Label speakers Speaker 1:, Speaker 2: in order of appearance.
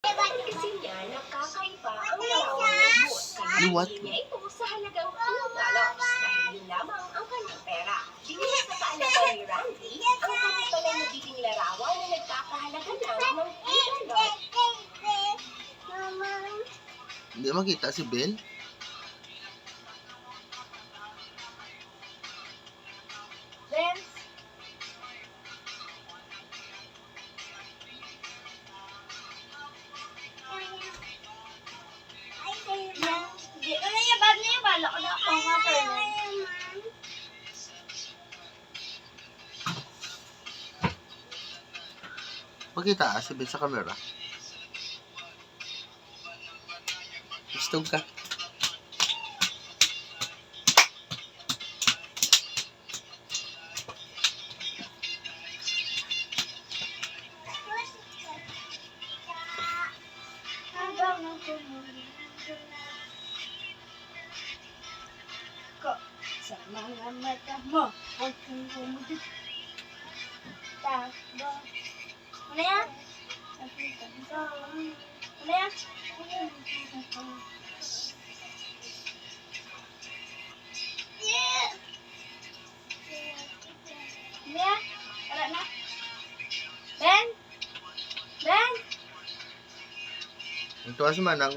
Speaker 1: Kasi niya nakakaiba ang nararamdaman kaya
Speaker 2: What?
Speaker 1: hindi niya ito sa halagang $2 dahil yun lamang ang kanyang pera. Dinilis sa kaalaman ni Randy, ang kanya pala nagiging larawan na nagkakahalaga lang ng $2.
Speaker 2: Hindi makita si Ben?
Speaker 1: Vince?
Speaker 2: Makita si Ben sa camera. Gusto ka?
Speaker 1: Sa mga mata mo, huwag kang bumalik. Takbo. Ano yan? Ano yan? Ano yan? Wala na? Ben? Ben?
Speaker 2: Ito si Manang.